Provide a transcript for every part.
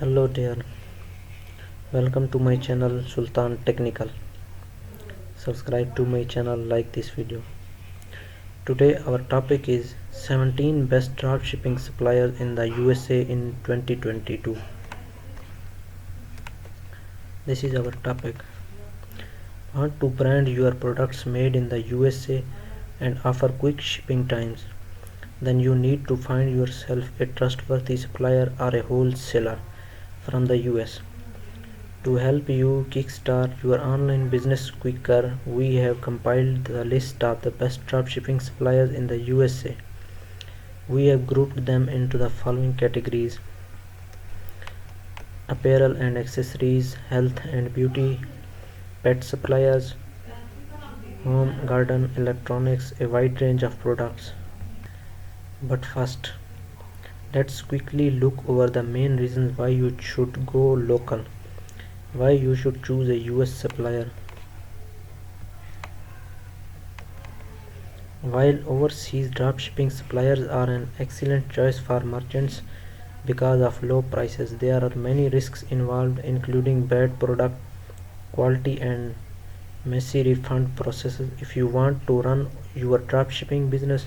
Hello dear, welcome to my channel Sultan Technical. Subscribe to my channel, like this video. Today our topic is 17 best dropshipping suppliers in the USA in 2022. This is our topic. Want to brand your products made in the USA and offer quick shipping times? Then you need to find yourself a trustworthy supplier or a wholesaler from the US. To help you kickstart your online business quicker, we have compiled the list of the best dropshipping suppliers in the USA. We have grouped them into the following categories: apparel and accessories, health and beauty, pet suppliers, home, garden, electronics, a wide range of products. But first, let's quickly look over the main reasons why you should go local, why you should choose a US supplier. While overseas dropshipping suppliers are an excellent choice for merchants because of low prices, there are many risks involved, including bad product quality and messy refund processes. If you want to run your dropshipping business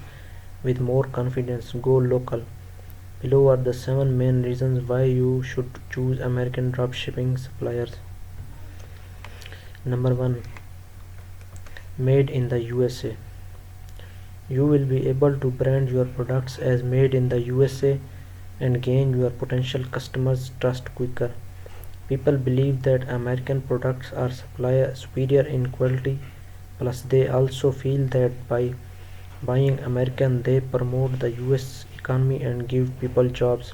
with more confidence, go local. Below are the 7 main reasons why you should choose American dropshipping suppliers. Number 1. Made in the USA. You will be able to brand your products as made in the USA and gain your potential customers' trust quicker. People believe that American products are superior in quality, plus they also feel that by buying American they promote the US economy and give people jobs.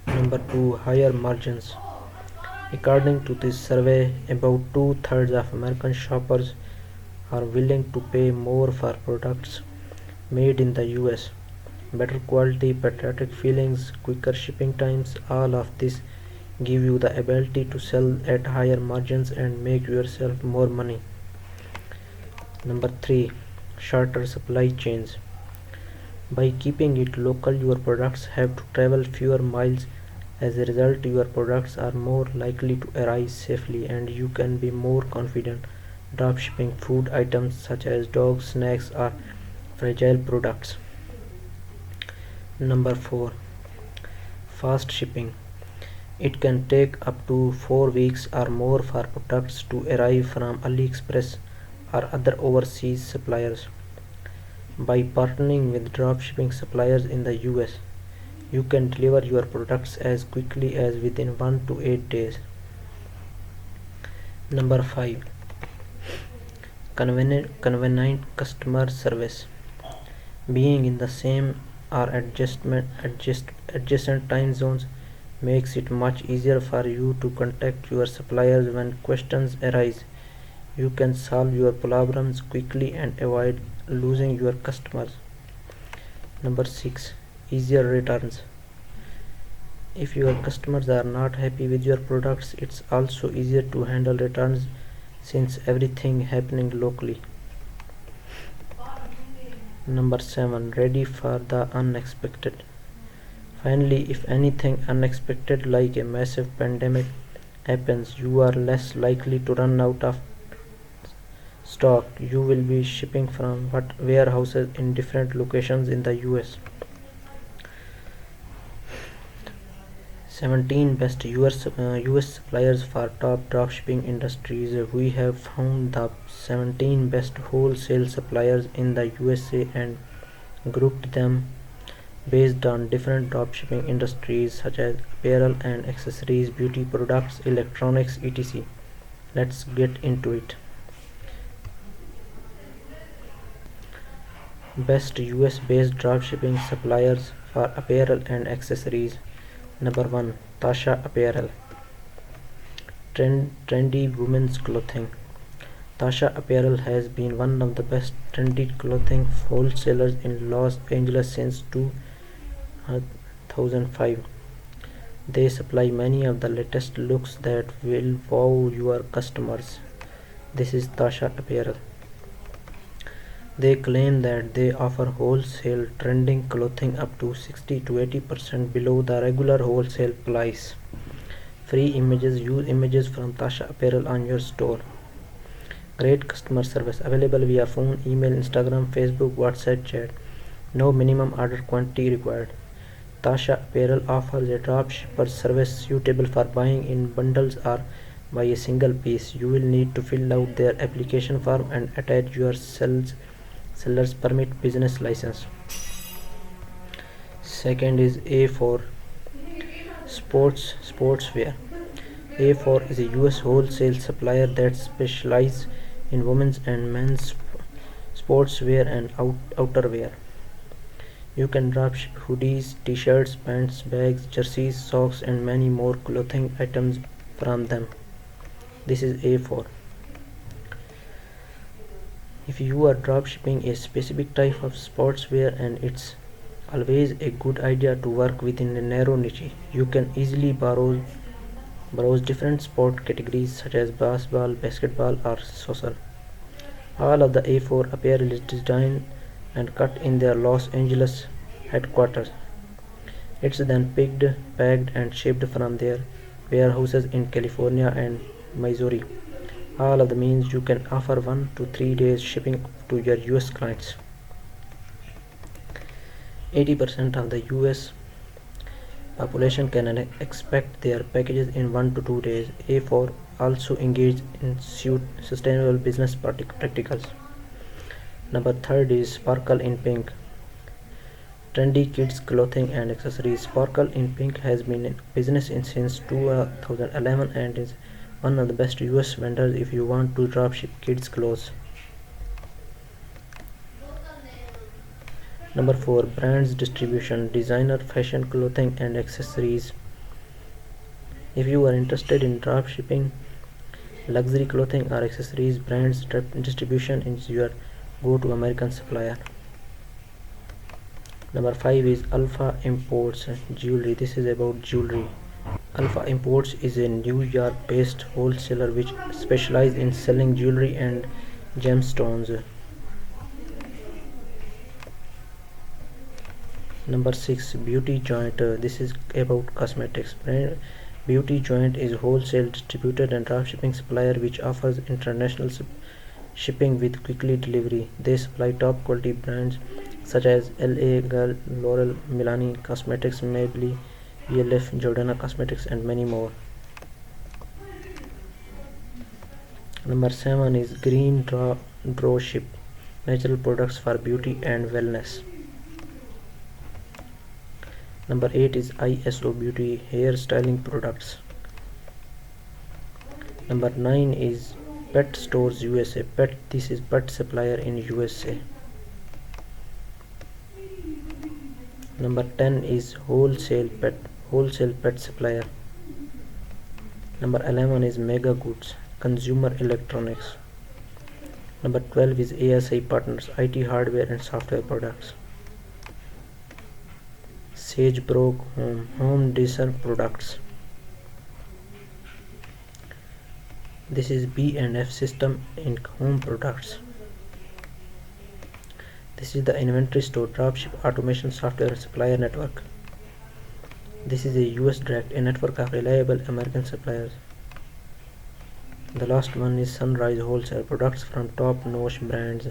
Number 2. Higher margins. According to this survey, about 2/3 of American shoppers are willing to pay more for products made in the US. Better quality, patriotic feelings, quicker shipping times, all of this give you the ability to sell at higher margins and make yourself more money. Number 3. Shorter supply chains. By keeping it local, your products have to travel fewer miles. As a result, your products are more likely to arrive safely and you can be more confident dropshipping food items such as dog snacks or fragile products. Number 4. Fast shipping. It can take up to 4 weeks or more for products to arrive from AliExpress or other overseas suppliers. By partnering with dropshipping suppliers in the US, you can deliver your products as quickly as within 1 to 8 days. Number 5. Convenient customer service. Being in the same or adjacent time zones makes it much easier for you to contact your suppliers when questions arise. You can solve your problems quickly and avoid losing your customers. Number 6. Easier returns. If your customers are not happy with your products, it's also easier to handle returns since everything happening locally. Number 7. Ready for the unexpected. Finally, if anything unexpected like a massive pandemic happens, you are less likely to run out of stock. You will be shipping from warehouses in different locations in the US. 17 best US suppliers for top dropshipping industries. We have found the 17 best wholesale suppliers in the USA and grouped them based on different dropshipping industries such as apparel and accessories, beauty products, electronics, etc. Let's get into it. Best US based dropshipping suppliers for apparel and accessories. Number 1. Tasha Apparel. Trendy women's clothing. Tasha Apparel has been one of the best trendy clothing wholesalers in Los Angeles since 2005. They supply many of the latest looks that will wow your customers. This is Tasha Apparel. They claim that they offer wholesale trending clothing up to 60 to 80% below the regular wholesale price. Free images. Use images from Tasha Apparel on your store. Great customer service available via phone, email, Instagram, Facebook, WhatsApp chat. No minimum order quantity required. Tasha Apparel offers a dropshipper service suitable for buying in bundles or by a single piece. You will need to fill out their application form and attach your seller's permit business license. Second is A for Sportswear. A4 is a US wholesale supplier that specializes in women's and men's sportswear and outerwear. You can dropship hoodies, t-shirts, pants, bags, jerseys, socks and many more clothing items from them. This is A4. If you are dropshipping a specific type of sportswear, and it's always a good idea to work within a narrow niche, you can easily browse different sport categories such as basketball, basketball or soccer. All of the A4 apparel is designed and cut in their Los Angeles headquarters. It's then picked, packed and shipped from their warehouses in California and Missouri. All of the means you can offer 1 to 3 days shipping to your US clients. 80% of the US population can expect their packages in 1 to 2 days. A4 also engaged in sustainable business practicals. Number third is Sparkle in Pink. Trendy kids clothing and accessories. Sparkle in Pink has been in business since 2011 and is one of the best US vendors if you want to dropship kids clothes. Number 4, brands distribution, designer fashion clothing and accessories. If you are interested in dropshipping luxury clothing or accessories, brands distribution is your go-to American supplier. Number 5 is Alpha Imports Jewelry. This is about jewelry. Alpha Imports is a New York-based wholesaler which specializes in selling jewelry and gemstones. Number 6, Beauty Joint. This is about cosmetics. Beauty Joint is a wholesale distributor and dropshipping supplier which offers international shipping with quickly delivery. They supply top quality brands such as LA Girl, L'Oreal, Milani Cosmetics, Maybelline, ELF, Jordana Cosmetics and many more. Number 7 is Green Dropship, natural products for beauty and wellness. Number 8 is ISO Beauty, hair styling products. Number 9 is Pet Stores USA. This is pet supplier in USA. Number 10 is wholesale pet supplier. Number 11 is Mega Goods, consumer electronics. Number 12 is ASI Partners, IT hardware and software products. Sagebrook home decor products. This is B&F System Inc. home products. This is the inventory store, dropship automation software supplier network. This is a US Direct, a network of reliable American suppliers. The last one is Sunrise Wholesale, products from top-notch brands.